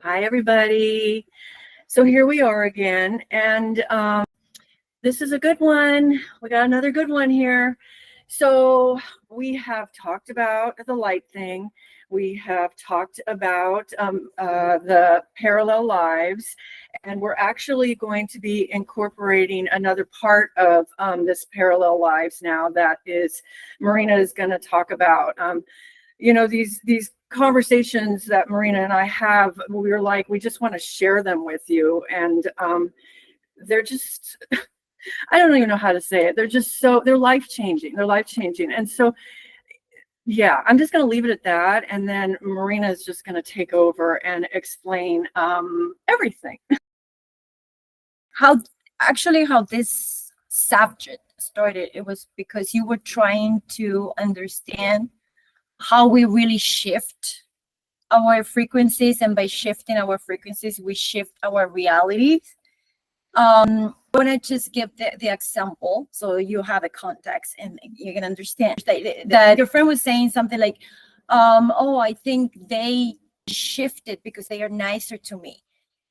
Hi, everybody. So here we are again, and this is a good one. We got another good one here. So we have talked about the light thing. We have talked about the parallel lives, and we're actually going to be incorporating another part of this parallel lives now that is Marina is going to talk about. These conversations that Marina and I have, we were like, we just want to share them with you. And they're just, I don't even know how to say it. They're life-changing. They're life-changing. And so, yeah, I'm just going to leave it at that. And then Marina is just going to take over and explain everything. How this subject started, it was because you were trying to understand how we really shift our frequencies, and by shifting our frequencies, we shift our realities. I want to just give the example so you have a context and you can understand that your friend was saying something like, oh, I think they shifted because they are nicer to me.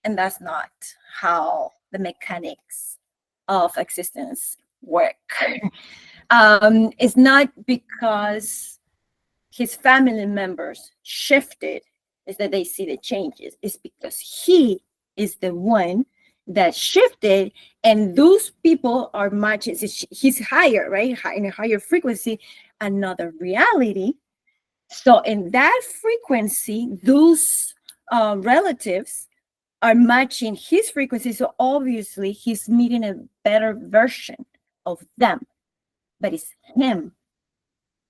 And that's not how the mechanics of existence work. It's not because his family members shifted is that they see the changes. It's because he is the one that shifted, and those people are much, he's higher, right? In a higher frequency, another reality. So in that frequency, those relatives are matching his frequency. So obviously he's meeting a better version of them, but it's him.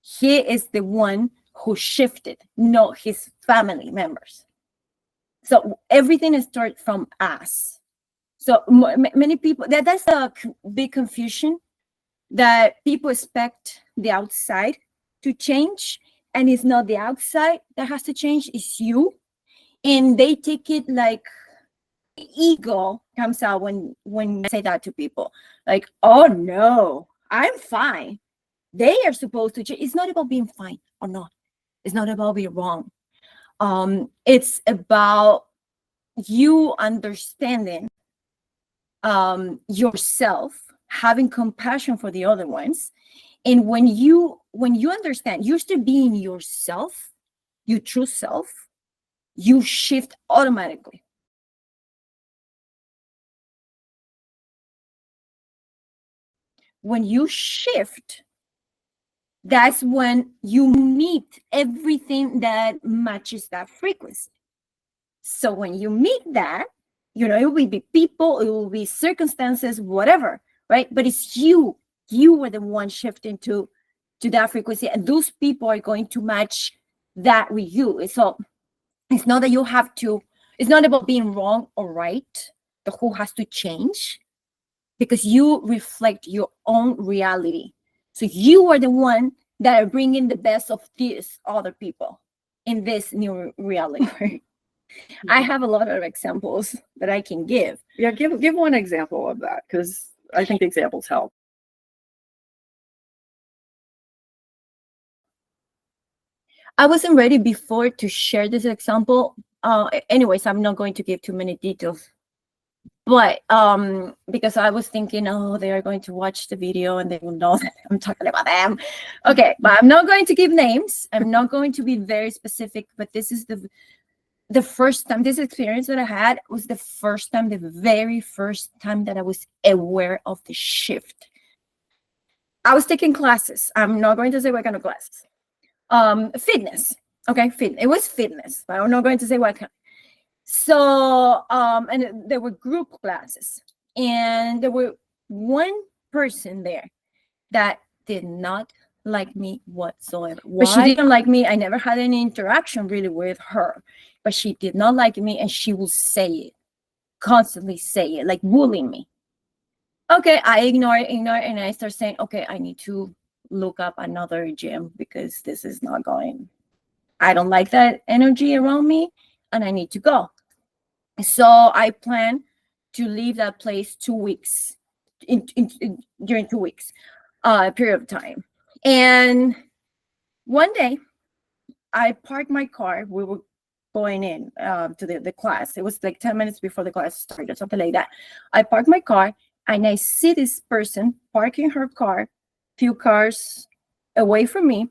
He is the one who shifted, not his family members. So everything starts from us. So many people, that's a big confusion, that people expect the outside to change, and it's not the outside that has to change, it's you. And they take it like ego comes out when you say that to people, like, oh no, I'm fine. They are supposed to change. It's not about being fine or not. It's not about being wrong. It's about you understanding yourself, having compassion for the other ones. And when you understand you're still being yourself, your true self, you shift automatically. When you shift, that's when you meet everything that matches that frequency. So when you meet that, it will be people, it will be circumstances, whatever, right? But it's you are the one shifting to that frequency, and those people are going to match that with you. So it's not that you have to, it's not about being wrong or right, the whole has to change, because you reflect your own reality. So you are the one that are bringing the best of these other people in this new reality. I have a lot of examples that I can give. Yeah, give one example of that, because I think the examples help. I wasn't ready before to share this example. Anyways, I'm not going to give too many details. But because I was thinking, oh, they are going to watch the video and they will know that I'm talking about them. Okay, but I'm not going to give names. I'm not going to be very specific, but this is the first time, this experience that I had was the very first time that I was aware of the shift. I was taking classes. I'm not going to say what kind of classes. Fitness. Okay, it was fitness, but I'm not going to say what kind. So, and there were group classes, and there were one person there that did not like me whatsoever. Why? But she didn't like me. I never had any interaction really with her, but she did not like me, and she will say it, constantly say it, like bullying me. Okay, I ignore it, and I start saying, okay, I need to look up another gym because this is not going. I don't like that energy around me, and I need to go. So I plan to leave that place 2 weeks, during 2 weeks, period of time. And one day, I parked my car. We were going in to the class. It was like 10 minutes before the class started, something like that. I parked my car and I see this person parking her car, few cars away from me.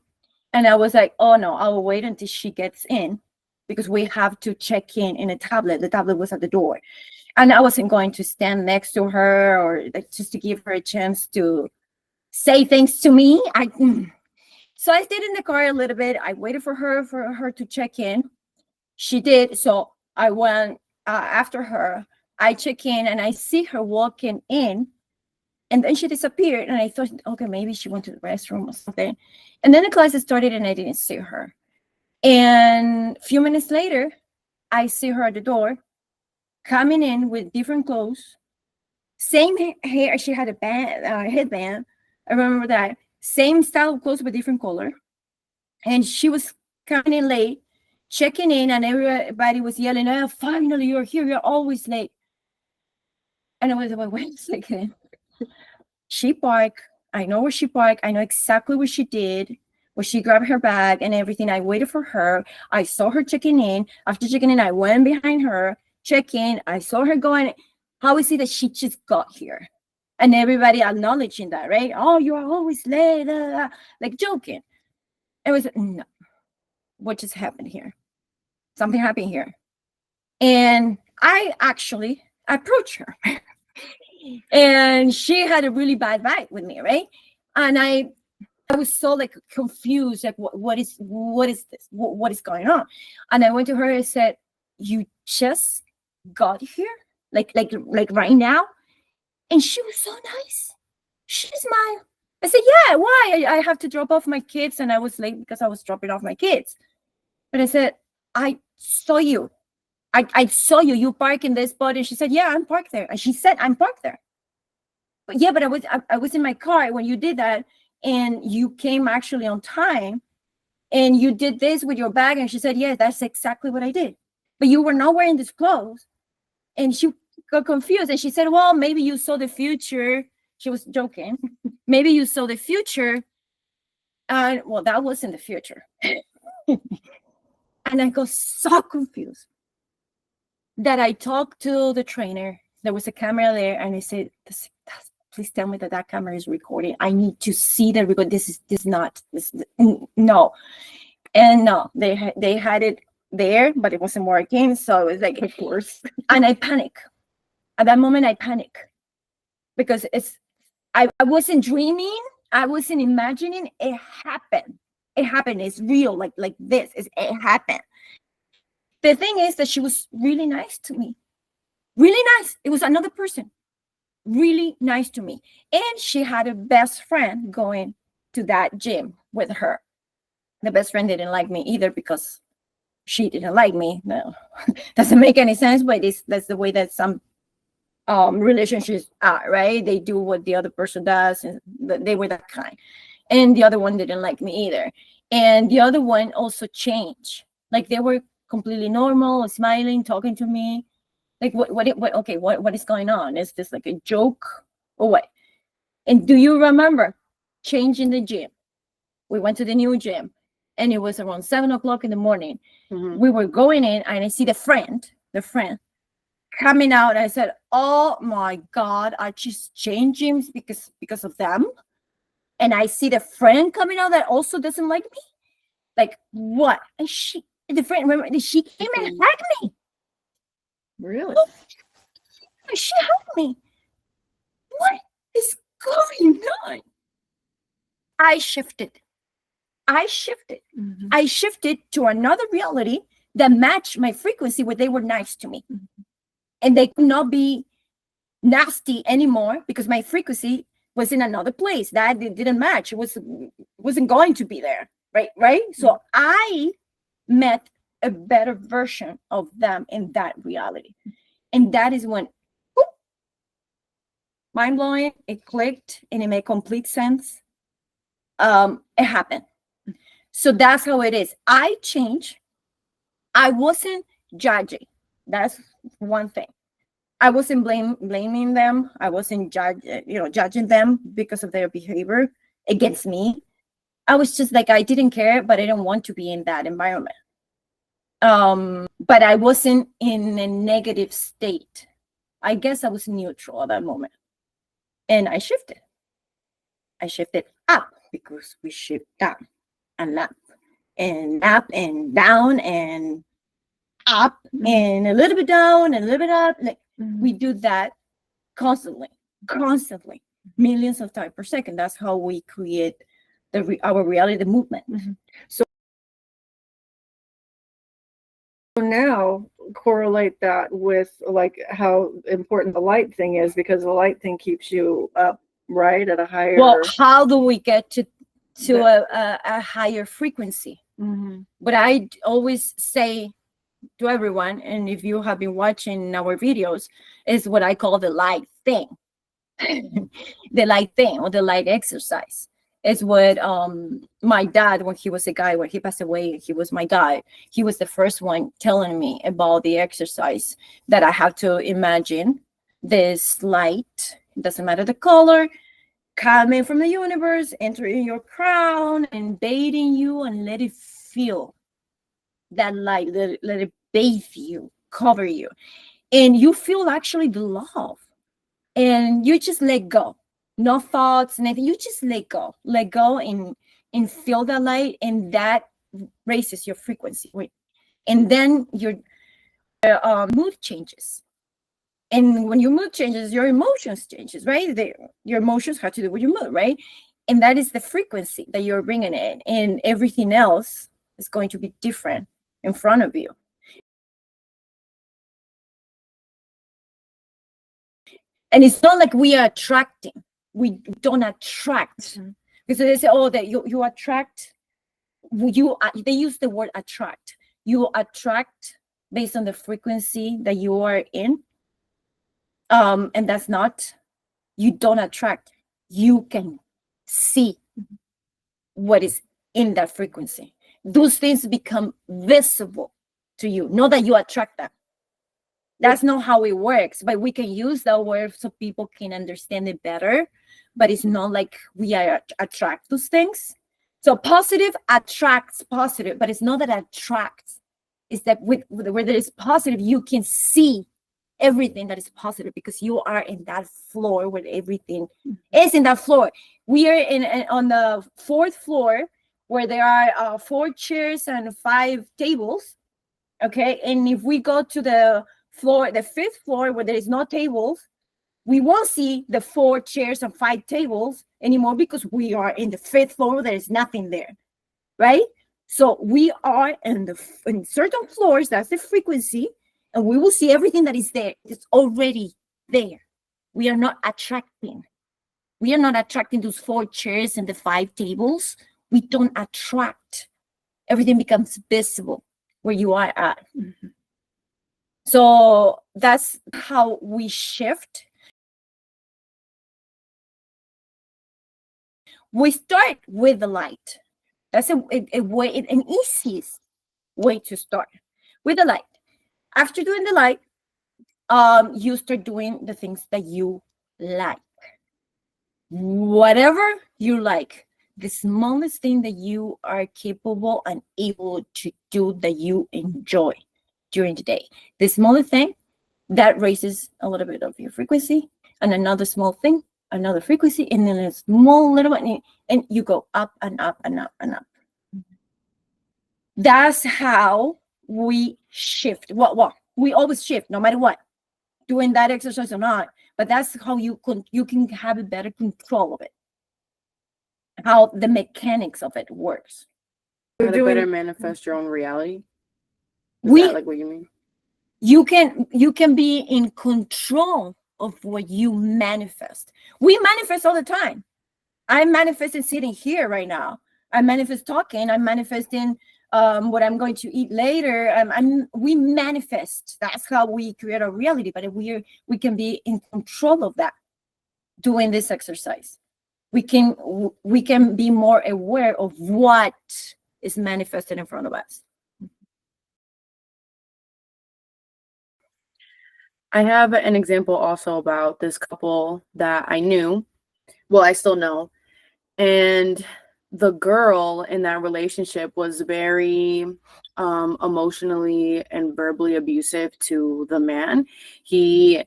And I was like, oh no, I will wait until she gets in because we have to check in a tablet. The tablet was at the door. And I wasn't going to stand next to her or like just to give her a chance to say things to me. So I stayed in the car a little bit. I waited for her to check in. She did. So I went after her. I check in and I see her walking in. And then she disappeared. And I thought, okay, maybe she went to the restroom or something. And then the class started and I didn't see her. And a few minutes later, I see her at the door coming in with different clothes. Same hair. She had a headband. I remember that. Same style of clothes, but different color. And she was coming in late, checking in, and everybody was yelling, oh, finally, you're here. You're always late. And I was like, wait a second. She parked. I know where she parked. I know exactly what she did, where she grabbed her bag and everything. I waited for her. I saw her checking in. After checking in, I went behind her, check in. I saw her going. How is it that she just got here? And everybody acknowledging that, right? Oh, you are always late, like joking. It was, no, what just happened here? Something happened here. And I actually approached her. And she had a really bad vibe with me, right? And I was so like confused, like what is this? What is going on? And I went to her and said, you just got here? Like right now? And she was so nice. She smiled. I said, yeah, why? I have to drop off my kids. And I was late because I was dropping off my kids. But I said, I saw you. I saw you. You park in this spot. And she said, yeah, I'm parked there. And she said, I'm parked there. But yeah, but I was in my car when you did that. And you came actually on time. And you did this with your bag. And she said, yeah, that's exactly what I did. But you were not wearing these clothes. And she got confused. And she said, well, maybe you saw the future. She was joking. Maybe you saw the future. And well, that wasn't the future. And I got so confused that I talked to the trainer. There was a camera there, and I said, please tell me that camera is recording. I need to see the record. No. And no, they had it there, but it wasn't working. So it was like, of course. And I panic. At that moment, I panic because I wasn't dreaming. I wasn't imagining. It happened. It happened. It's real. Like this. It happened. The thing is that she was really nice to me. Really nice. It was another person. Really nice to me. And she had a best friend going to that gym with her. The best friend didn't like me either because she didn't like me. No, doesn't make any sense, but that's the way that some relationships are, right? They do what the other person does, and they were that kind. And the other one didn't like me either. And the other one also changed. Like they were completely normal, smiling, talking to me. Like what is going on? Is this like a joke or what? And do you remember changing the gym? We went to the new gym and it was around 7:00 in the morning. Mm-hmm. We were going in and I see the friend coming out. I said, oh my God, I just changed gyms because of them. And I see the friend coming out that also doesn't like me. Like what? And the friend, remember, she came and hugged me. Really? Oh, she hugged me. What is going on? I shifted. Mm-hmm. I shifted to another reality that matched my frequency where they were nice to me. Mm-hmm. And they could not be nasty anymore because my frequency was in another place. That it didn't match. It wasn't going to be there. Right? Mm-hmm. So I met a better version of them in that reality. And that is when mind-blowing, it clicked and it made complete sense. It happened. So that's how it is. I changed. I wasn't judging. That's one thing. I wasn't blaming them. I wasn't judging them because of their behavior against me. I was just like, I didn't care, but I didn't want to be in that environment. But I wasn't in a negative state. I guess I was neutral at that moment. And I shifted. I shifted up because we shift down and up and down and up and a little bit down and a little bit up. Like we do that constantly, millions of times per second. That's how we create our reality, the movement. So now correlate that with like how important the light thing is, because the light thing keeps you up, right, at a higher. Well, how do we get to a higher frequency? But I always say to everyone, and if you have been watching our videos, is what I call the light thing. The light thing, or the light exercise. Is what my dad, when he was a guy, when he passed away, he was my guy. He was the first one telling me about the exercise, that I have to imagine this light, doesn't matter the color, coming from the universe, entering your crown, invading you, and let it feel that light, let it bathe you, cover you, and you feel actually the love, and you just let go. No thoughts, nothing. You just let go and feel that light, and that raises your frequency. And then your mood changes. And when your mood changes, your emotions changes, right? Your emotions have to do with your mood, right? And that is the frequency that you're bringing in, and everything else is going to be different in front of you. And it's not like we are attracting. We don't attract, because they say, oh, that you attract. They use the word attract. You attract based on the frequency that you are in, and that's not. You don't attract. You can see what is in that frequency. Those things become visible to you. Not that you attract them. That's not how it works, but we can use that word so people can understand it better. But it's not like we attract those things. So positive attracts positive, but it's not that it attracts. It's that where there is positive, you can see everything that is positive, because you are in that floor where everything is in that floor. We are on the 4th floor, where there are 4 chairs and 5 tables. Okay, and if we go to the 5th floor, where there is no tables, we won't see the 4 chairs and 5 tables anymore, because we are in the 5th floor. There is nothing there, right? So we are in certain floors. That's the frequency, and we will see everything that is there. It's already there. We are not attracting. We are not attracting those 4 chairs and the 5 tables. We don't attract. Everything becomes visible where you are at. So that's how we shift. We start with the light. That's an easiest way to start with the light. After doing the light, you start doing the things that you like. Whatever you like, the smallest thing that you are capable and able to do that you enjoy during the day. The smallest thing that raises a little bit of your frequency, and another small thing, another frequency, and then a small little one, and you go up and up and up and up. That's how we shift. Well, we always shift, no matter what, doing that exercise or not. But that's how you can have a better control of it, how the mechanics of it works. How to better manifest your own reality? Is that like what you mean? You can be in control of what you manifest. We manifest all the time. I'm manifesting sitting here right now. I manifest talking. I'm manifesting what I'm going to eat later. We manifest. That's how we create our reality. But we can be in control of that doing this exercise. We can be more aware of what is manifested in front of us. I have an example also about this couple that I knew. Well, I still know. And the girl in that relationship was very emotionally and verbally abusive to the man. She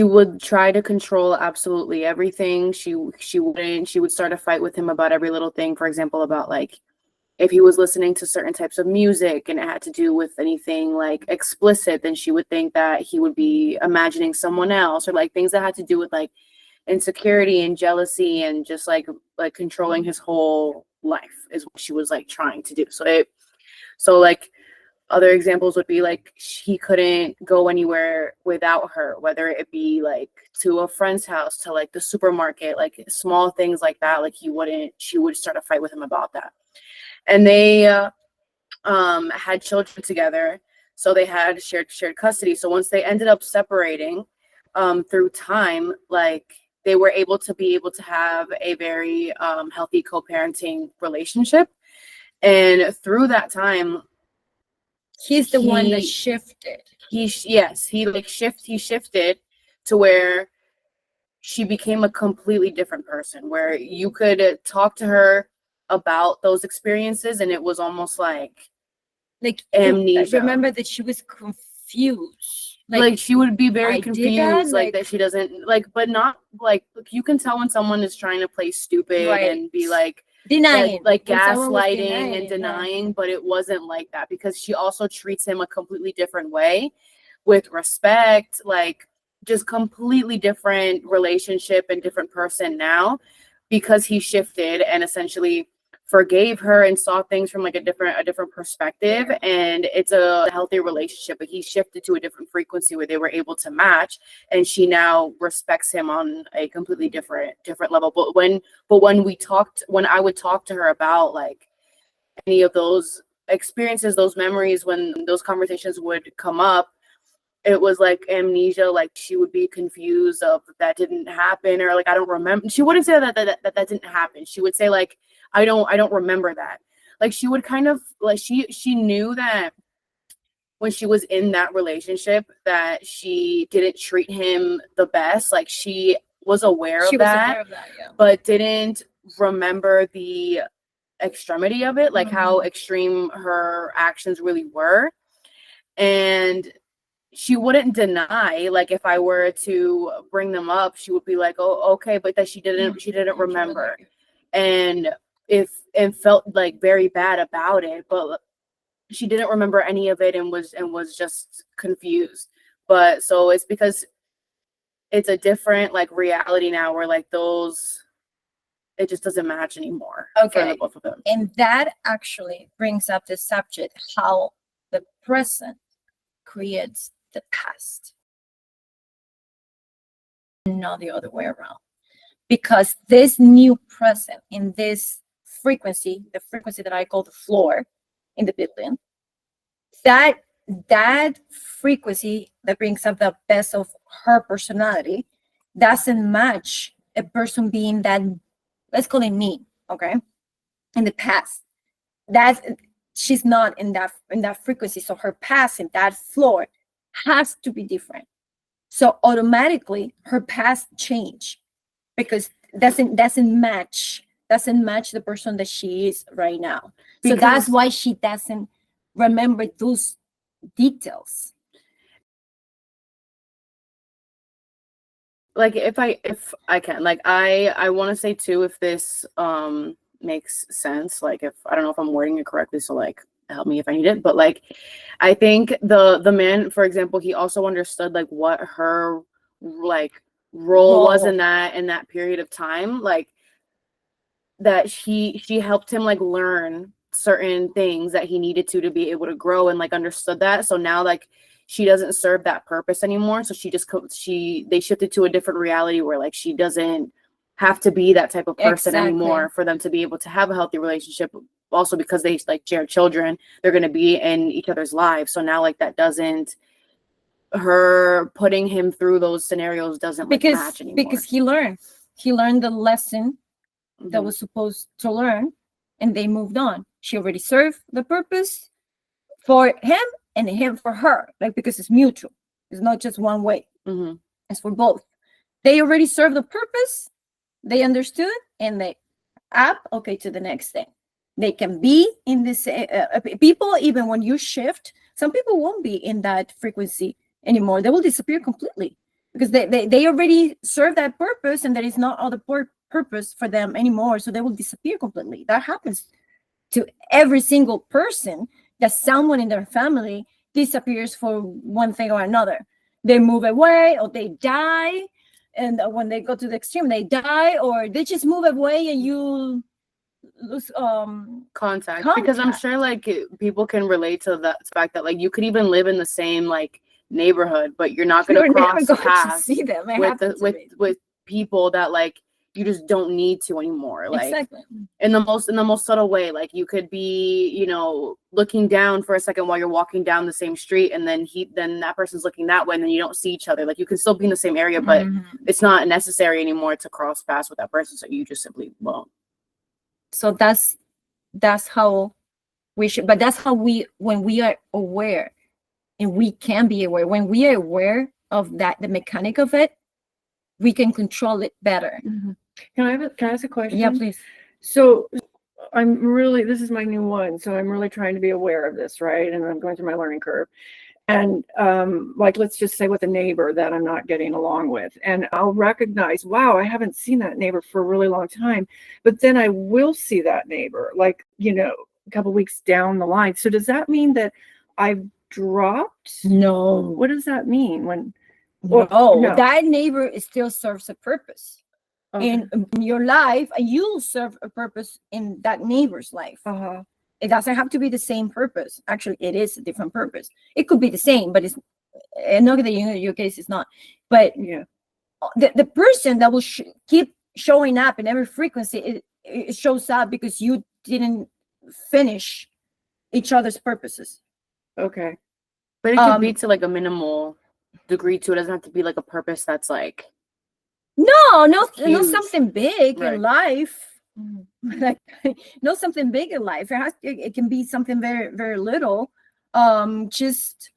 would try to control absolutely everything. She would start a fight with him about every little thing. For example, about like if he was listening to certain types of music and it had to do with anything like explicit, then she would think that he would be imagining someone else, or like things that had to do with like insecurity and jealousy and just like controlling his whole life is what she was like trying to do. So like other examples would be like he couldn't go anywhere without her, whether it be like to a friend's house, to like the supermarket, like small things like that. Like she would start a fight with him about that. And they had children together, so they had shared custody. So once they ended up separating through time, like they were able to have a very healthy co-parenting relationship. And through that time, he's the one that shifted. He shifted to where she became a completely different person, where you could talk to her about those experiences and it was almost like amnesia. Remember that she was confused. Like she would be very confused, like that she doesn't like, but not like you can tell when someone is trying to play stupid and be like denying, like gaslighting and denying, but it wasn't like that because she also treats him a completely different way, with respect, like just completely different relationship and different person now, because he shifted and essentially forgave her and saw things from like a different perspective. And it's a healthy relationship, but he shifted to a different frequency where they were able to match, and she now respects him on a completely different level. But when I would talk to her about like any of those experiences, those memories, when those conversations would come up, it was like amnesia. Like she would be confused of that didn't happen, or like I don't remember. She wouldn't say that didn't happen. She would say like I don't remember that. Like she would kind of like she knew that when she was in that relationship that she didn't treat him the best. Like she was aware of that, but didn't remember the extremity of it, like how extreme her actions really were. And she wouldn't deny, like if I were to bring them up, she would be like, oh, okay, but that she didn't remember. And felt like very bad about it, but she didn't remember any of it and was just confused. But so it's because it's a different like reality now where like those, it just doesn't match anymore. Okay. For the both of them. And that actually brings up the subject, how the present creates the past, not the other way around. Because this new present in this frequency, the frequency that I call the floor in the building, that frequency that brings up the best of her personality doesn't match a person being that, let's call it me, okay, in the past. That she's not in that frequency, so her past in that floor has to be different. So automatically her past change because doesn't match the person that she is right now. So that's why she doesn't remember those details. Like if I can, like I want to say too, if this makes sense, like if I don't know if I'm wording it correctly, so like help me if I need it, but like I think the man, for example, he also understood like what her like role was in that period of time, like that she helped him like learn certain things that he needed to be able to grow, and like understood that. So now like she doesn't serve that purpose anymore, so they shifted to a different reality where like she doesn't have to be that type of person anymore for them to be able to have a healthy relationship. Also because they like share children, they're going to be in each other's lives, so now like that doesn't, her putting him through those scenarios doesn't like match anymore. Because he learned the lesson that was supposed to learn, and they moved on. She already served the purpose for him and him for her, like because it's mutual. It's not just one way. It's for both. They already served the purpose. They understood, and they up, okay, to the next thing. They can be in this people, even when you shift, some people won't be in that frequency anymore. They will disappear completely because they already serve that purpose, and there is not other purpose for them anymore, so they will disappear completely. That happens to every single person, that someone in their family disappears for one thing or another. They move away, or they die, and when they go to the extreme, they die, or they just move away and you lose contact. Because I'm sure like people can relate to the fact that like you could even live in the same like neighborhood, but you're not going to cross paths see them with people that like you just don't need to anymore. Like exactly. in the most subtle way, like you could be, you know, looking down for a second while you're walking down the same street, and then that person's looking that way, and then you don't see each other. Like you can still be in the same area, but it's not necessary anymore to cross paths with that person, so you just simply won't. So that's how we should, but that's how when we are aware, and we can be aware, when we are aware of that, the mechanic of it, we can control it better. Can I ask a question? Yeah, please. So this is my new one, so I'm really trying to be aware of this, right? And I'm going through my learning curve. And like, let's just say with a neighbor that I'm not getting along with, and I'll recognize, wow, I haven't seen that neighbor for a really long time, but then I will see that neighbor, like, you know, a couple weeks down the line. So does that mean that I've dropped? No. What does that mean? When no, that neighbor still serves a purpose in your life, and you'll serve a purpose in that neighbor's life. It doesn't have to be the same purpose. Actually, it is a different purpose. It could be the same, but it's not that in your case it's not. But yeah, the person that will keep showing up in every frequency, it shows up because you didn't finish each other's purposes. Okay. But it could be to like a minimal degree too. It doesn't have to be like a purpose that's like no huge. Something big Right. in life. Like not something big in life. It can be something very, very little. Just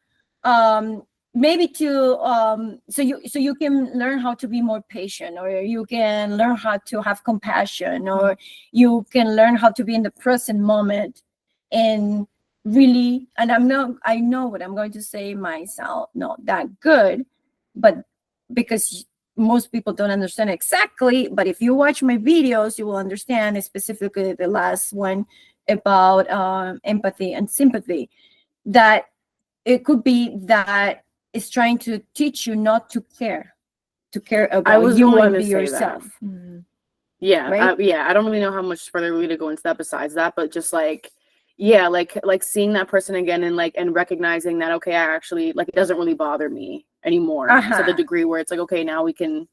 maybe to so you can learn how to be more patient, or you can learn how to have compassion, or you can learn how to be in the present moment. And really, and I know what I'm going to say myself not that good, but because most people don't understand exactly, but if you watch my videos, you will understand, specifically the last one about empathy and sympathy, that it could be that it's trying to teach you not to care about you and be yourself. Yeah, right? I don't really know how much further we need to go into that besides that, but just like, yeah, like seeing that person again, and recognizing that, okay, I actually, like, it doesn't really bother me anymore to the degree where it's like, okay, now we can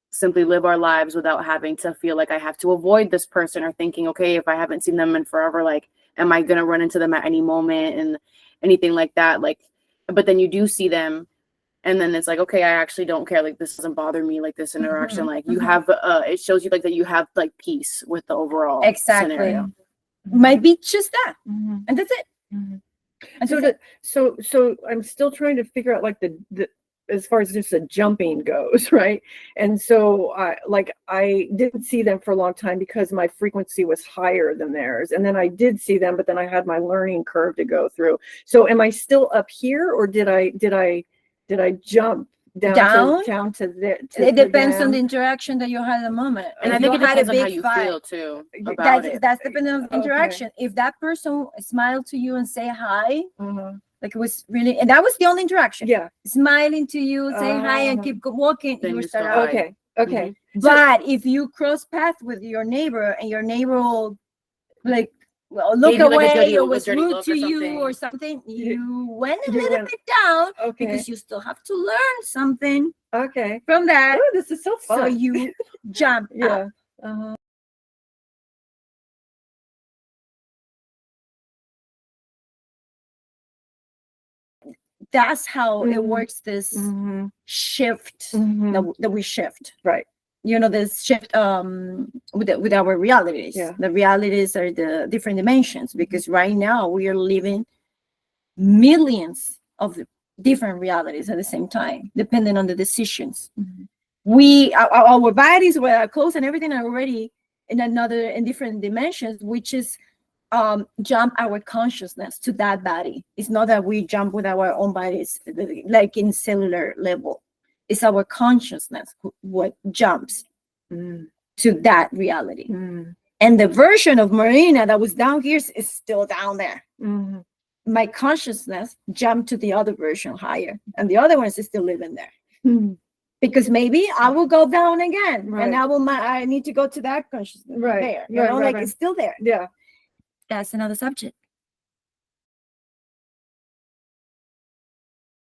simply live our lives without having to feel like I have to avoid this person, or thinking, okay, if I haven't seen them in forever, like, am I gonna run into them at any moment, and anything like that. Like, but then you do see them, and then it's like, okay, I actually don't care, like, this doesn't bother me, like, this interaction, like, you have it shows you like that you have like peace with the overall scenario. Might be just that, and that's it. And so I'm still trying to figure out like the as far as just the jumping goes, right? And so I didn't see them for a long time because my frequency was higher than theirs, and then I did see them, but then I had my learning curve to go through. So am I still up here, or did I jump down to there? It depends on the interaction that you had at the moment. And I think it depends on how you feel too about it. That's depending on the interaction. If that person smiled to you and say hi, like it was really, and that was the only interaction. Yeah, smiling to you, say hi, and keep walking. Then you you start start out. Okay. But if you cross path with your neighbor, and your neighbor will like look away, or was rude to you or something, you went a little bit down, because you still have to learn something from that. Oh, this is so fun. So you jump up. That's how it works, this shift that we shift. Right. You know, this shift with our realities. Yeah. The realities are the different dimensions, because right now we are living millions of different realities at the same time, depending on the decisions. Our bodies, with our clothes and everything, are already in different dimensions, which is jump our consciousness to that body. It's not that we jump with our own bodies, like in cellular level. It's our consciousness what jumps to that reality. And the version of Marina that was down here is still down there. My consciousness jumped to the other version higher, and the other one is still living there. Because maybe I will go down again, and I need to go to that consciousness there. You know, like it's still there. Yeah. That's another subject.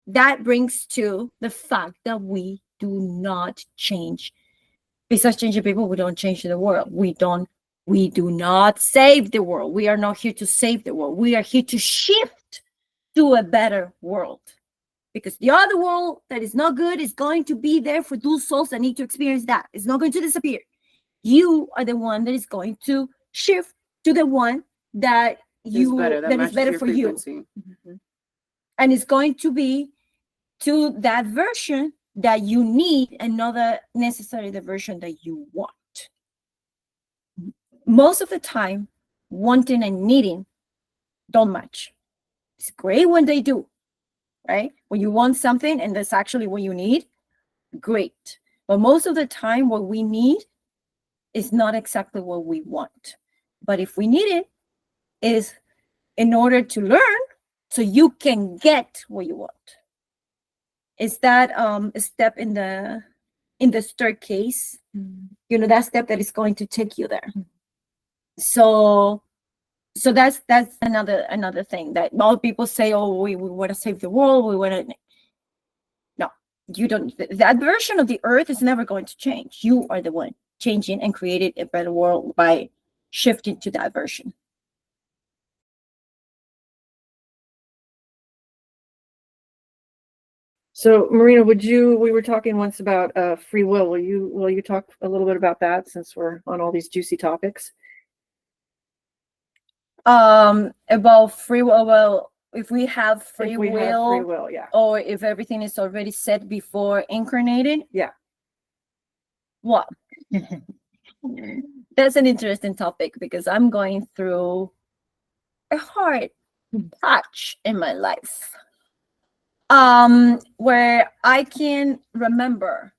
That brings to the fact that we do not change. Besides changing people, we don't change the world. We do not save the world. We are not here to save the world. We are here to shift to a better world. Because the other world that is not good is going to be there for those souls that need to experience that. It's not going to disappear. You are the one that is going to shift to the one that is better for you. And it's going to be to that version that you need, and not necessarily the version that you want. Most of the time, wanting and needing don't match. It's great when they do, right? When you want something and that's actually what you need, great. But most of the time, what we need is not exactly what we want. But if we need it, is in order to learn so you can get what you want. Is that a step in the staircase? You know, that step that is going to take you there. So that's another thing that all people say, oh, we want to save the world, we want to. No, you don't. That version of the earth is never going to change. You are the one changing and creating a better world by shifting to that version. So Marina, we were talking once about free will. Will you talk a little bit about that, since we're on all these juicy topics? About free will. Well, if we have free will, yeah. Or if everything is already set before incarnated. Yeah. Well, that's an interesting topic, because I'm going through a hard patch in my life. Where I can remember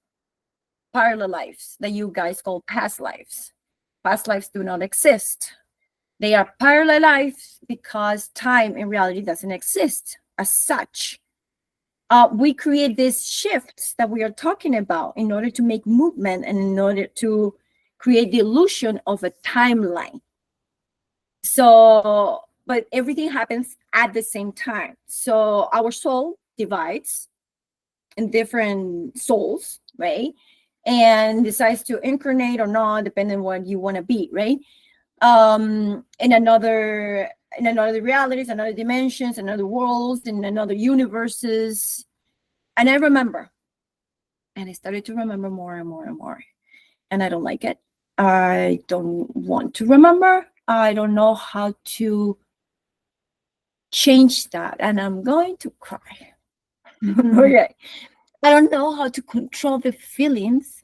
parallel lives that you guys call past lives. Past lives do not exist. They are parallel lives because time in reality doesn't exist as such. We create these shifts that we are talking about in order to make movement and in order to create the illusion of a timeline. So, but everything happens at the same time. So our soul divides in different souls, right? And decides to incarnate or not, depending on what you want to be, right? In another realities, another dimensions, another worlds, in another universes. And I remember, and I started to remember more and more and more. And I don't like it. I don't want to remember. I don't know how to change that. And I'm going to cry. Okay. I don't know how to control the feelings,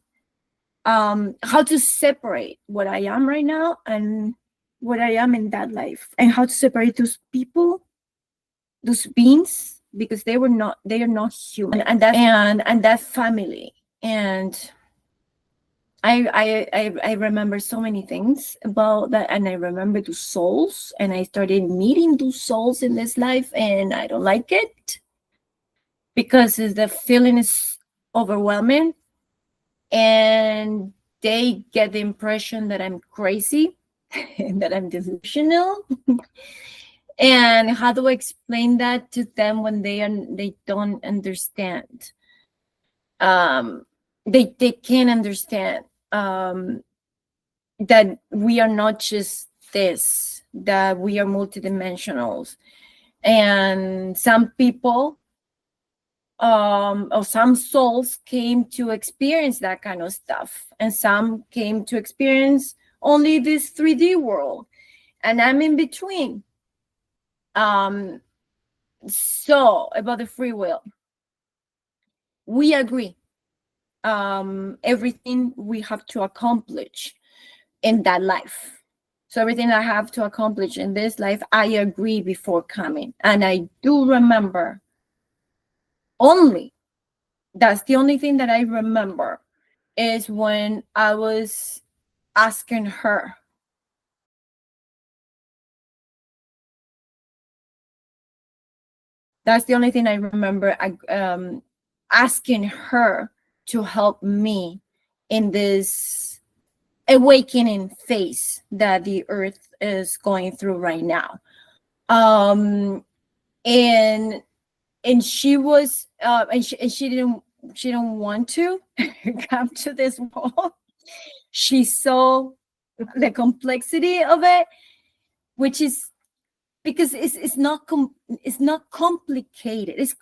how to separate what I am right now and what I am in that life, and how to separate those people, those beings, because they are not human, and that family. And I remember so many things about that, and I remember those souls, and I started meeting those souls in this life, and I don't like it. Because the feeling is overwhelming, and they get the impression that I'm crazy and that I'm delusional. And how do I explain that to them when they don't understand? They can't understand that we are not just this, that we are multidimensionals. And some people, or some souls came to experience that kind of stuff, and some came to experience only this 3D world, and I'm in between. So about the free will, we agree, everything we have to accomplish in that life. So everything I have to accomplish in this life, I agree before coming. And I do remember only, that's the only thing that I remember, is when I was asking her. That's the only thing I remember, asking her to help me in this awakening phase that the earth is going through right now. And she was and she didn't want to come to this world. She saw the complexity of it, which is because it's not complicated. It's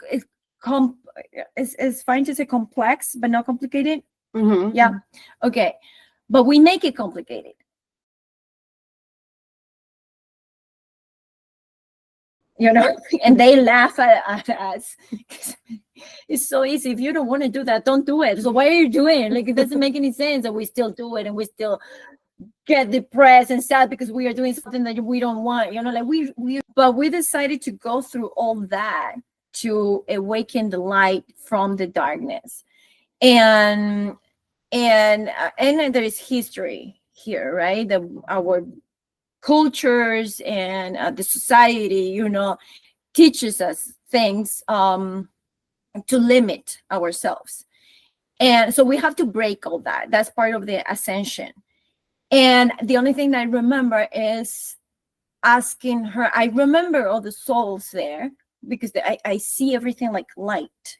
fine to say complex, but not complicated. Mm-hmm. Yeah. Okay. But we make it complicated. You know, and they laugh at us. It's so easy. If you don't want to do that, don't do it. So why are you doing it? Like, it doesn't make any sense that we still do it and we still get depressed and sad because we are doing something that we don't want. You know, like but we decided to go through all that to awaken the light from the darkness. And there is history here, right? Our cultures and the society, you know, teaches us things to limit ourselves. And so we have to break all that. That's part of the ascension. And the only thing I remember is asking her. I remember all the souls there because I see everything like light.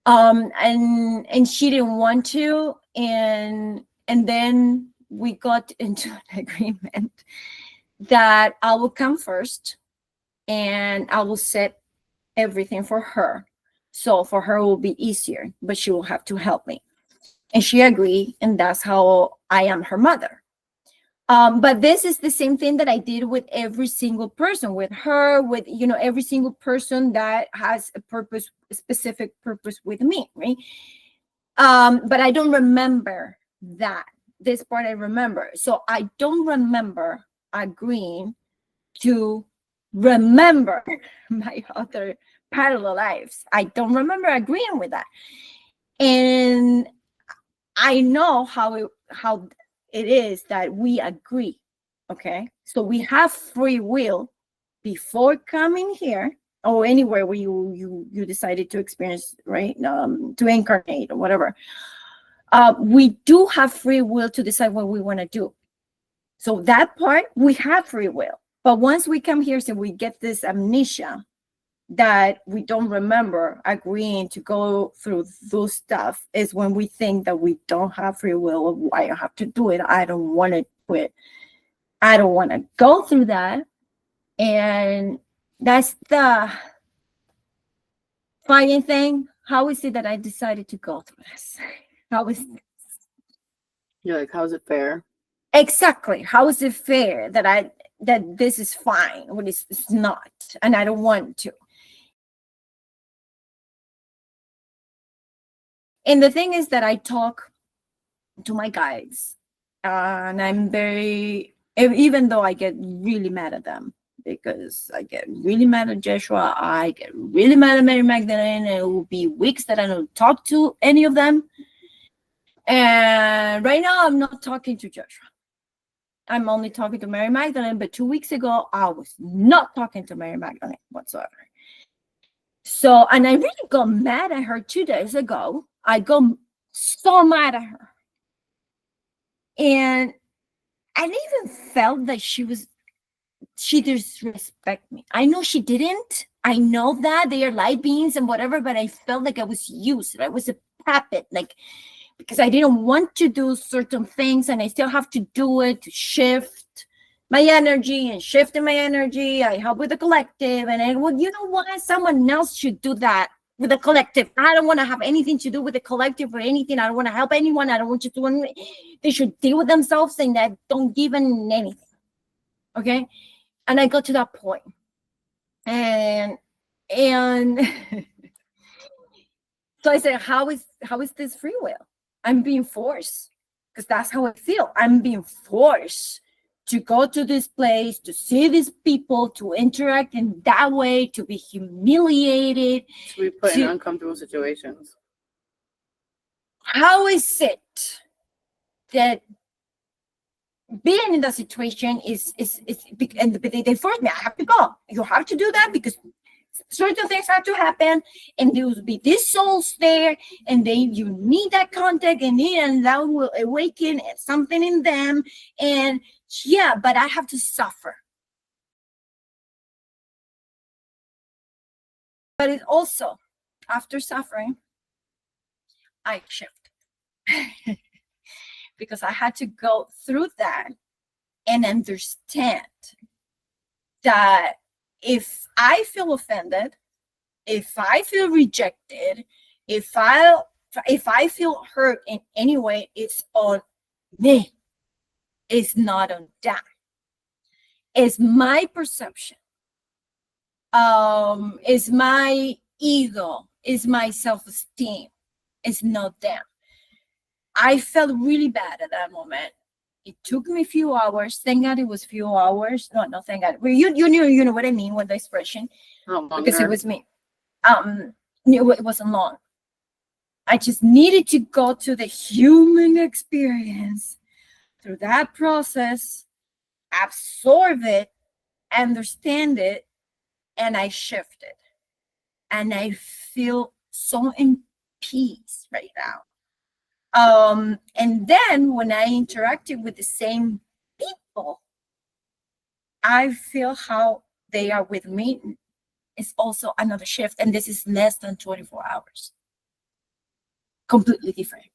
And she didn't want to, and then we got into an agreement that I will come first and I will set everything for her. So for her it will be easier, but she will have to help me. And she agreed, and that's how I am her mother. But this is the same thing that I did with every single person, with her, with, you know, every single person that has a purpose, a specific purpose with me, right? But I don't remember that. This part I remember. So I don't remember agreeing to remember my other parallel lives. I don't remember agreeing with that. And I know how it is that we agree. Okay, so we have free will before coming here or anywhere where you decided to experience, right? To incarnate or whatever. We do have free will to decide what we want to do. So that part, we have free will. But once we come here, so we get this amnesia that we don't remember agreeing to go through those stuff, is when we think that we don't have free will, of why I have to do it. I don't want to do it. I don't want to go through that. And that's the funny thing. How is it that I decided to go through this? How is You're like, how's it fair? exactly, how is it fair that this is fine when it's not, and I don't want to? And the thing is that I talk to my guides, and I'm very, even though I get really mad at them, because I get really mad at Joshua, I get really mad at Mary Magdalene, and it will be weeks that I don't talk to any of them. And right now I'm not talking to Joshua. I'm only talking to Mary Magdalene, but 2 weeks ago, I was not talking to Mary Magdalene whatsoever. So, and I really got mad at her 2 days ago. I got so mad at her. And I even felt that she disrespect me. I know she didn't. I know that they are light beings and whatever, but I felt like I was used. I was a puppet, like, because I didn't want to do certain things and I still have to do it to shift my energy and shifting my energy. I help with the collective, and well, you know what? Someone else should do that with the collective. I don't want to have anything to do with the collective or anything. I don't want to help anyone. I don't want you to do anything. They should deal with themselves and that don't give anything. Okay. And I got to that point. And so I said, how is this free will? I'm being forced. because that's how I feel. I'm being forced to go to this place, to see these people, to interact in that way, to be humiliated. To be put in uncomfortable situations. How is it that being in that situation and they force me, I have to go. You have to do that because certain things have to happen, and there will be these souls there, and you need that contact, and that will awaken something in them. And yeah, but I have to suffer. But it also, after suffering, I shift. Because I had to go through that and understand that if I feel offended, if I feel rejected, if I feel hurt in any way, it's on me. It's not on them. It's my perception. It's my ego. It's my self-esteem. It's not them. I felt really bad at that moment. It took me a few hours. Thank God it was a few hours. No, thank God. Well, you know what I mean with the expression. Because it was me. It wasn't long. I just needed to go to the human experience, through that process, absorb it, understand it, and I shifted. And I feel so in peace right now. And then when I interacted with the same people, I feel how they are with me. It's also another shift. And this is less than 24 hours. Completely different.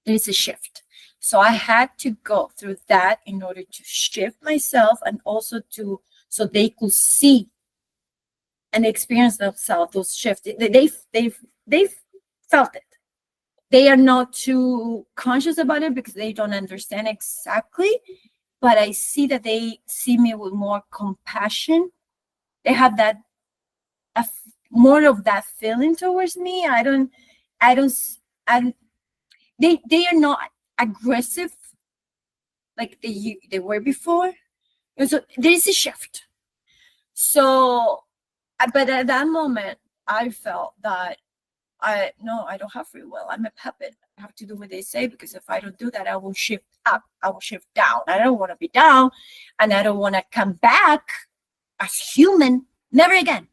There is a shift. So I had to go through that in order to shift myself, and also so they could see and experience themselves, those shifts. They felt it. They are not too conscious about it because they don't understand exactly, but I see that they see me with more compassion. They have that more of that feeling towards me. They are not aggressive like they were before. And so there is a shift. So, but at that moment, I felt that I don't have free will. I'm a puppet. I have to do what they say, because if I don't do that, I will shift up. I will shift down. I don't want to be down, and I don't want to come back as human. Never again.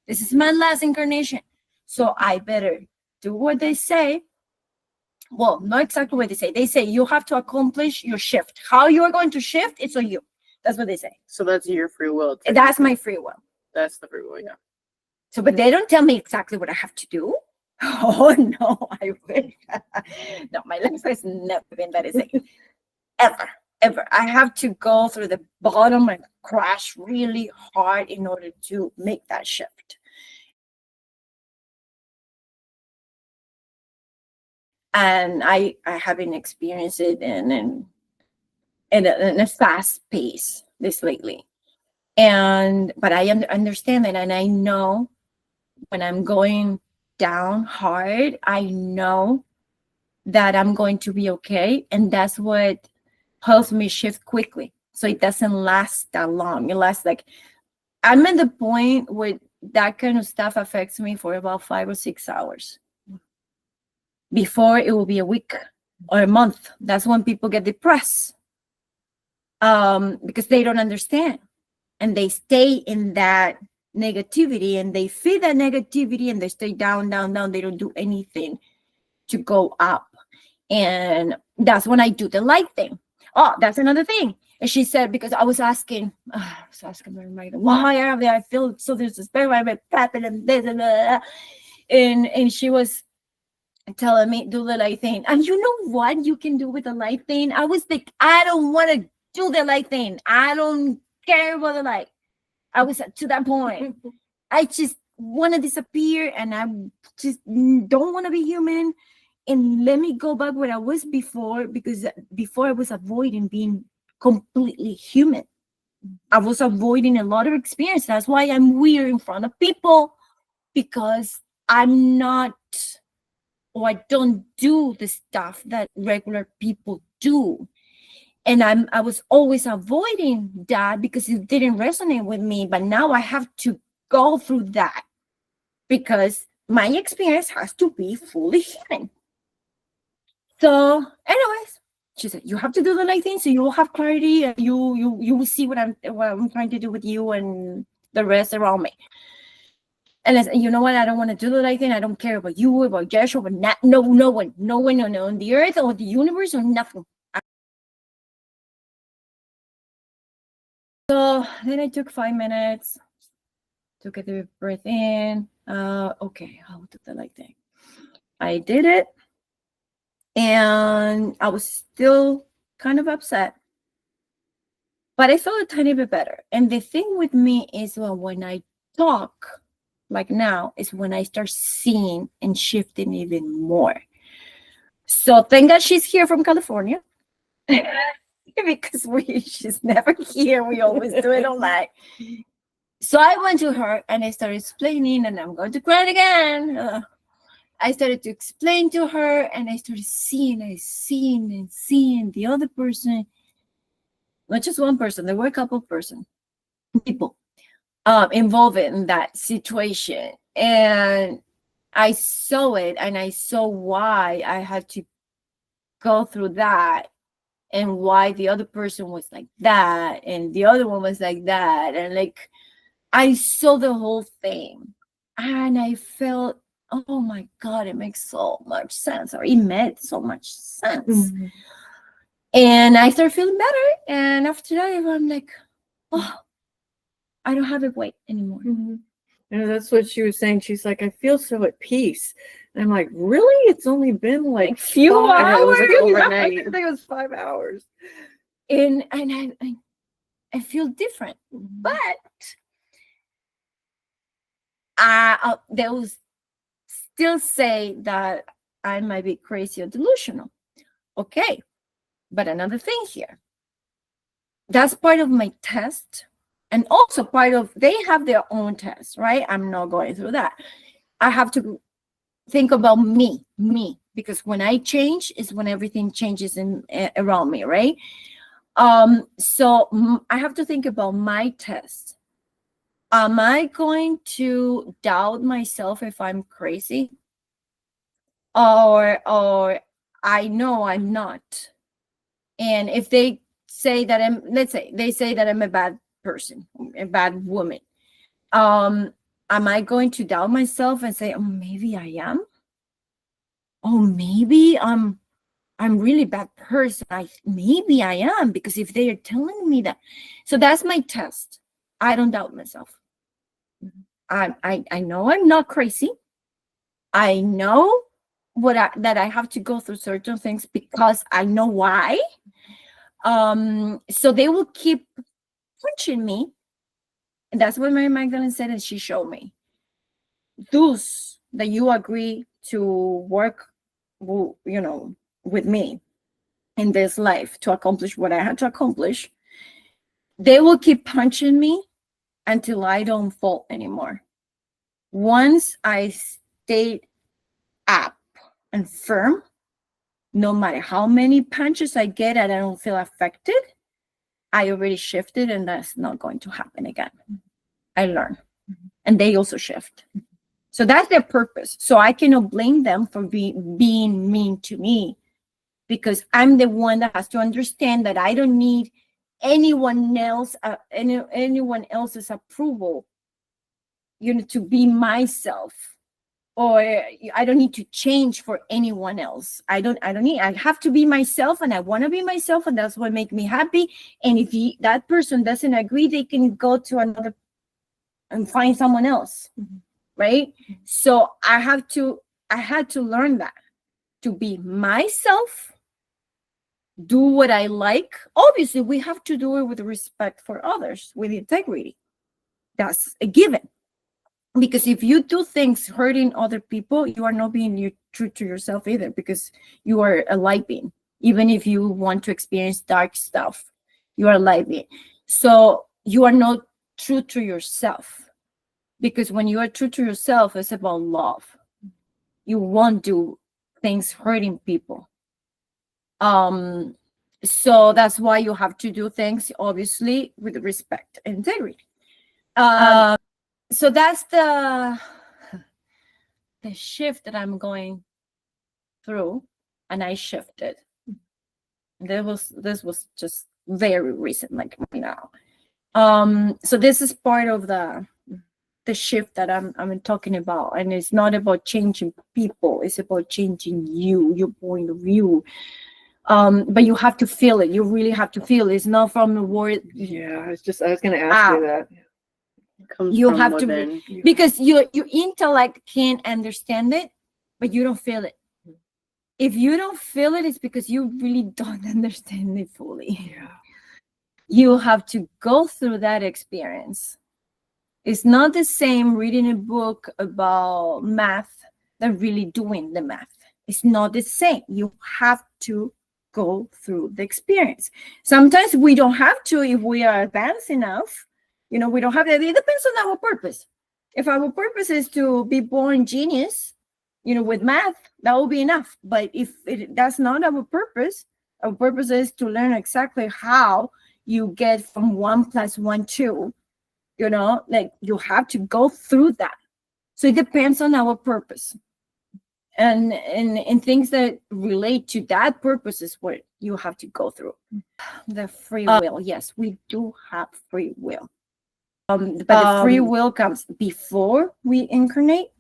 This is my last incarnation. So I better do what they say. Well, not exactly what they say. They say you have to accomplish your shift. How you are going to shift, it's on you. That's what they say. So that's your free will. That's my free will. That's the free will, yeah. So, but they don't tell me exactly what I have to do. Oh no, I wish. No, my life has never been that easy. Ever. I have to go through the bottom and crash really hard in order to make that shift. And I haven't experienced it in a fast pace this lately. But I understand it, and I know when I'm going down hard, I know that I'm going to be okay, and that's what helps me shift quickly, so it doesn't last that long. It lasts like, I'm at the point where that kind of stuff affects me for about 5 or 6 hours. Before, it will be a week or a month. That's when people get depressed, because they don't understand, and they stay in that negativity, and they feed that negativity, and they stay down. They don't do anything to go up. And that's when I do the light thing. Oh, that's another thing. And she said, because I was asking her, why I feel so disrespectful, I'm happy, and this and that. And she was telling me, do the light thing. And you know what you can do with the light thing? I was like, I don't want to do the light thing. I don't care about the light. I was to that point. I just want to disappear, and I just don't want to be human. And let me go back where I was before, because before I was avoiding being completely human. I was avoiding a lot of experience. That's why I'm weird in front of people, because I'm not, or I don't do the stuff that regular people do. And I was always avoiding that because it didn't resonate with me. But now I have to go through that because my experience has to be fully healing. So, anyways, she said, you have to do the right thing so you will have clarity and you will see what I'm trying to do with you and the rest around me. And I said, you know what? I don't want to do the right thing. I don't care about you, about Joshua, but no one on the earth or the universe or nothing. So then I took 5 minutes, took a deep breath in. Okay, I'll do the right thing. I did it. And I was still kind of upset. But I felt a tiny bit better. And the thing with me is, well, when I talk, like now, is when I start seeing and shifting even more. So thank God she's here from California. Because she's never here. We always do it online. So I went to her and I started explaining, and I'm going to cry again. I started to explain to her, and I started seeing the other person. Not just one person, there were a couple of people involved in that situation. And I saw it, and I saw why I had to go through that, and why the other person was like that, and the other one was like that. And like, I saw the whole thing, and I felt, oh my God, it makes so much sense, or it made so much sense. Mm-hmm. And I started feeling better. And after that, I'm like, oh, I don't have to wait anymore. Mm-hmm. And that's what she was saying. She's like, I feel so at peace. And I'm like, really? It's only been like a few hours. It was like overnight. I think it was 5 hours. And I feel different. Mm-hmm. But they will still say that I might be crazy or delusional. Okay. But another thing here, that's part of my test. And also part of, they have their own test, right? I'm not going through that. I have to think about me, because when I change is when everything changes around me, right? So I have to think about my test. Am I going to doubt myself if I'm crazy? Or I know I'm not. And if they say that let's say they say that I'm a bad person, a bad woman, am I going to doubt myself and say, oh, maybe I am? Oh, maybe I'm really bad person. Maybe I am, because if they are telling me that. So that's my test. I don't doubt myself. I know I'm not crazy. I know that I have to go through certain things because I know why. So they will keep punching me. And that's what Mary Magdalene said, and she showed me. Those that you agree to work, with me in this life to accomplish what I had to accomplish, they will keep punching me until I don't fall anymore. Once I stay up and firm, no matter how many punches I get and I don't feel affected, I already shifted, and that's not going to happen again. I learn. And they also shift. So that's their purpose. So I cannot blame them for being mean to me, because I'm the one that has to understand that I don't need anyone else's approval, to be myself. Or I don't need to change for anyone else. I have to be myself, and I want to be myself, and that's what makes me happy. And if that person doesn't agree, they can go to another and find someone else, right? So I had to learn that, to be myself, do what I like. Obviously, we have to do it with respect for others, with integrity. That's a given. Because if you do things hurting other people, you are not being true to yourself either, because you are a light being. Even if you want to experience dark stuff, you are a light being. So you are not true to yourself, because when you are true to yourself, it's about love. You won't do things hurting people. So that's why you have to do things, obviously, with respect and integrity. So that's the shift that I'm going through, and I shifted. This was just very recent, like right now. So this is part of the shift that I'm talking about, and it's not about changing people, it's about changing you, your point of view. But you have to feel it. You really have to feel it. It's not from the word. Yeah, I was going to ask you that. You have to, because your intellect can't understand it, but you don't feel it. If you don't feel it, it's because you really don't understand it fully. Yeah. You have to go through that experience. It's not the same reading a book about math than really doing the math. It's not the same. You have to go through the experience. Sometimes we don't have to if we are advanced enough. You know, we don't have to. It depends on our purpose. If our purpose is to be born genius, you know, with math, that will be enough. But if that's not our purpose is to learn exactly how you get from 1 + 1 2. You know, like you have to go through that. So it depends on our purpose. And things that relate to that purpose is what you have to go through. The free will. Yes, we do have free will. But the free will comes before we incarnate.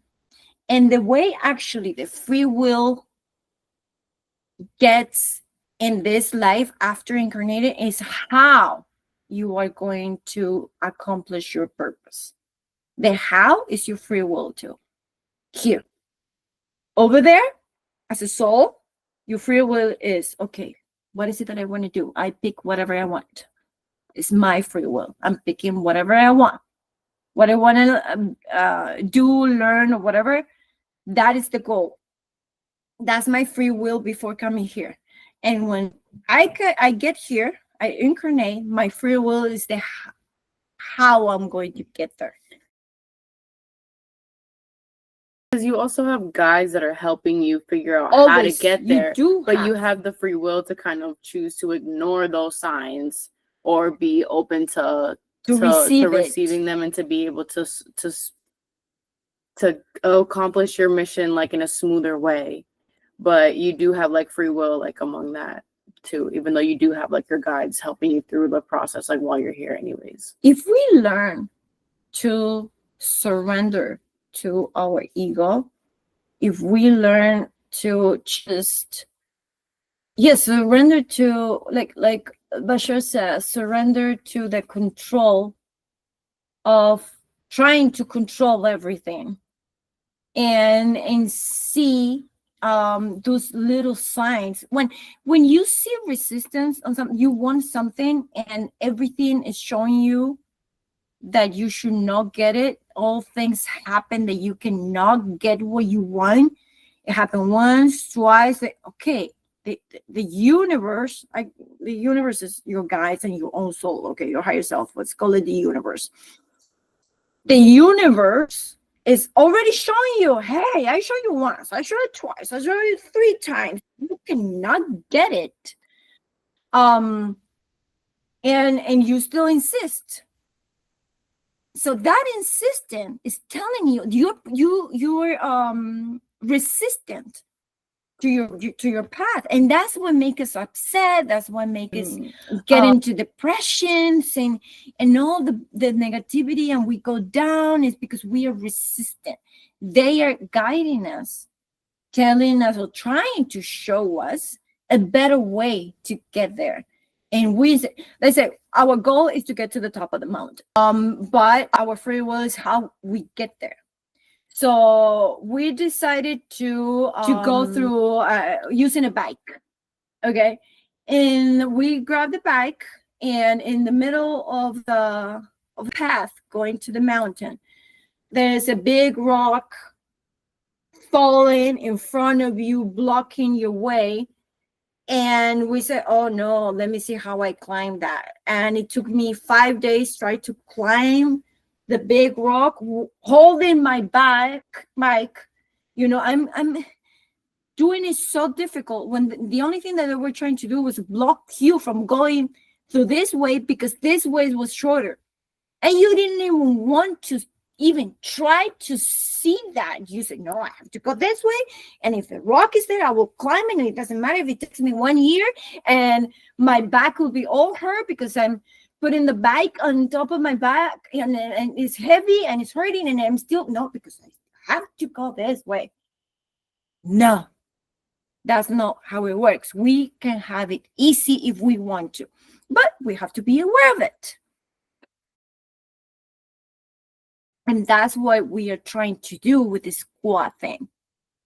And the way actually the free will gets in this life after incarnated is how you are going to accomplish your purpose. The how is your free will too. Here. Over there, as a soul, your free will is, okay, what is it that I want to do? I pick whatever I want. It's my free will. I'm picking whatever I want. What I want to do, learn, or whatever, that is the goal. That's my free will before coming here. And when I get here, I incarnate, my free will is the how I'm going to get there. Because you also have guides that are helping you figure out Always, how to get there. You have have the free will to kind of choose to ignore those signs or be open to receiving them and to be able to accomplish your mission like in a smoother way. But you do have like free will like among that too, even though you do have like your guides helping you through the process like while you're here anyways. If we learn to surrender to our ego, if we learn to just surrender to like Bashar says, surrender to the control of trying to control everything, and see those little signs when you see resistance on something, you want something and everything is showing you that you should not get it. All things happen that you cannot get what you want. It happened once, twice. Okay, the universe, the universe is your guides and your own soul. Okay, your higher self. Let's call it the universe. The universe is already showing you, hey, I showed you once, I showed you twice, I showed you 3 times. You cannot get it. And you still insist. So that insistence is telling you you're resistant to your path, and that's what makes us upset. That's what makes us get into depressions and all the negativity, and we go down. Is because we are resistant. They are guiding us, telling us or trying to show us a better way to get there. And they say our goal is to get to the top of the mountain. But our free will is how we get there. So we decided to go through using a bike. Okay. And we grabbed the bike, and in the middle of the path going to the mountain, there's a big rock falling in front of you, blocking your way. And we said, oh no, let me see how I climb that. And it took me 5 days trying to climb the big rock, holding my bike. You know, doing it so difficult when the only thing that they were trying to do was block you from going through this way because this way was shorter. And you didn't even want to even try to see that. You said, no, I have to go this way. And if the rock is there, I will climb it. And it doesn't matter if it takes me 1 year and my back will be all hurt because I'm putting the bike on top of my back and it's heavy and it's hurting. And I'm still, no, because I have to go this way. No, that's not how it works. We can have it easy if we want to, but we have to be aware of it. And that's what we are trying to do with this QA thing.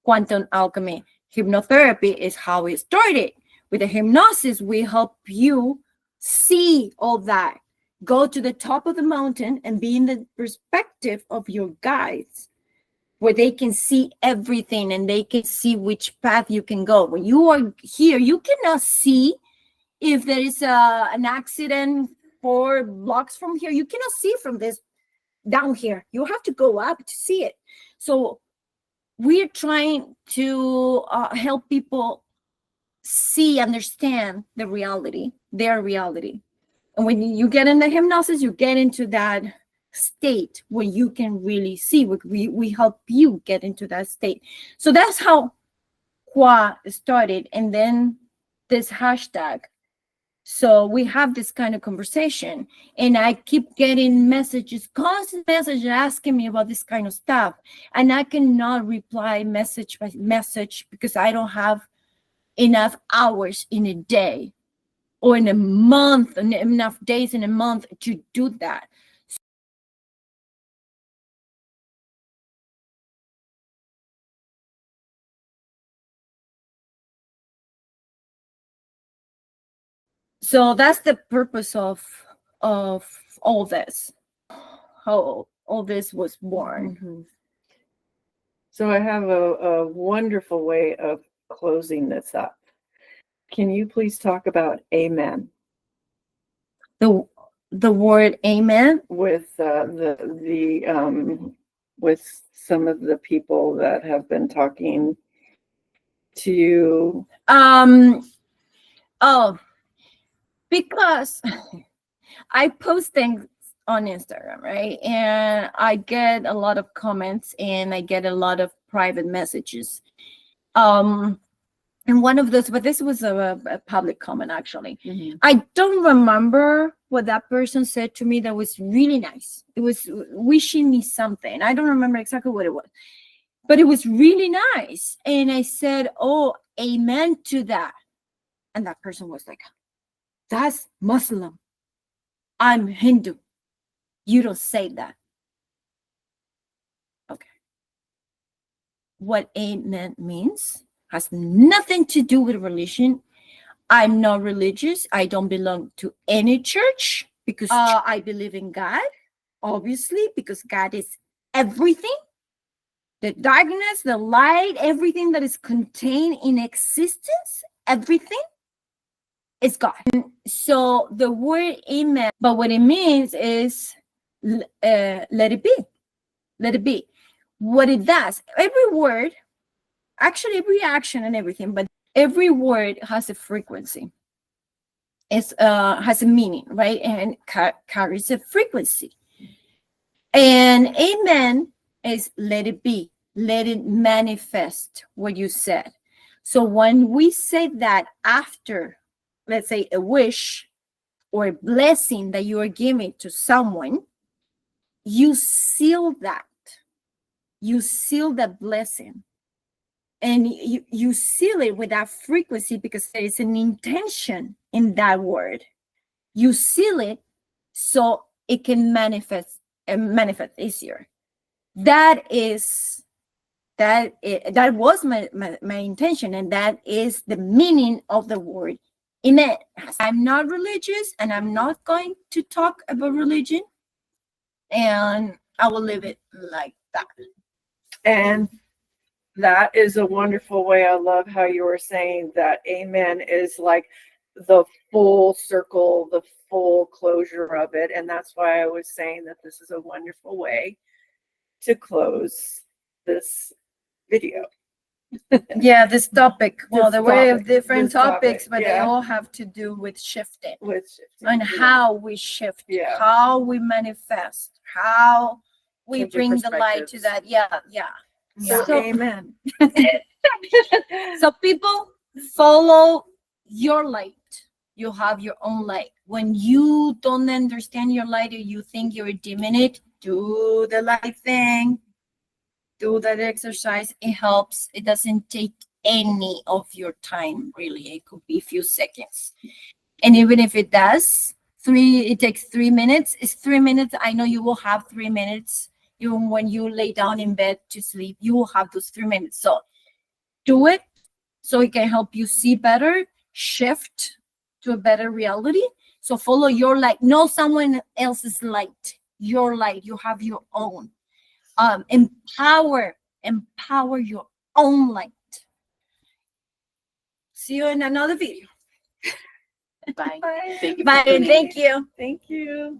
Quantum Alchemy Hypnotherapy is how it started. With the hypnosis, we help you see all that. Go to the top of the mountain and be in the perspective of your guides, where they can see everything and they can see which path you can go. When you are here, you cannot see if there is an accident 4 blocks from here. You cannot see from this down here. You have to go up to see it. So we're trying to help people see, understand the reality, their reality. And when you get in the hypnosis, you get into that state where you can really see. We help you get into that state. So that's how QA started. And then this hashtag. So we have this kind of conversation, and I keep getting messages, constant messages asking me about this kind of stuff. And I cannot reply message by message because I don't have enough hours in a day or in a month, and enough days in a month to do that. So that's the purpose of all this, how all this was born. Mhm. So I have a wonderful way of closing this up. Can you please talk about amen The word amen. with with some of the people that have been talking to you? Oh, because I post things on Instagram, right? And I get a lot of comments and I get a lot of private messages. And one of those, but this was a public comment actually. Mhm. I don't remember what that person said to me that was really nice. It was wishing me something. I don't remember exactly what it was, but it was really nice. And I said, oh, amen to that. And that person was like, that's Muslim. I'm Hindu. You don't say that. Okay. What amen means has nothing to do with religion. I'm not religious. I don't belong to any church because I believe in God, obviously, because God is everything. The darkness, the light, everything that is contained in existence, everything is God. So the word amen, but what it means is let it be. Let it be. What it does, every word, actually every action and everything, but every word has a frequency. It has a meaning, right? And carries a frequency. And amen is let it be. Let it manifest what you said. So when we say that after, let's say, a wish or a blessing that you are giving to someone, you seal that. You seal that blessing. And you seal it with that frequency because there is an intention in that word. You seal it so it can manifest easier. That was my intention, and that is the meaning of the word amen. I'm not religious, and I'm not going to talk about religion, and I will leave it like that. And that is a wonderful way. I love how you were saying that amen is like the full circle, the full closure of it. And that's why I was saying that this is a wonderful way to close this video. Yeah, this topic. Well, This there were topic, different this topic, topics, but they yeah. all have to do with shifting With shifting, and yeah. how we shift, Yeah. how we manifest, how we Changing bring the light to perspectives. that. Yeah, yeah. So, So- amen. So people follow your light. You have your own light. When you don't understand your light or you think you're dimming it, do the light thing. Do that exercise. It helps. It doesn't take any of your time, really. It could be a few seconds. And even if it does, it takes 3 minutes. It's 3 minutes. I know you will have 3 minutes. Even when you lay down in bed to sleep, you will have those 3 minutes. So do it so it can help you see better, shift to a better reality. So follow your light, not someone else's light. Your light, you have your own. Empower your own light. See you in another video. Bye. Bye. Thank you. for Bye. tuning in. Thank you. Thank you.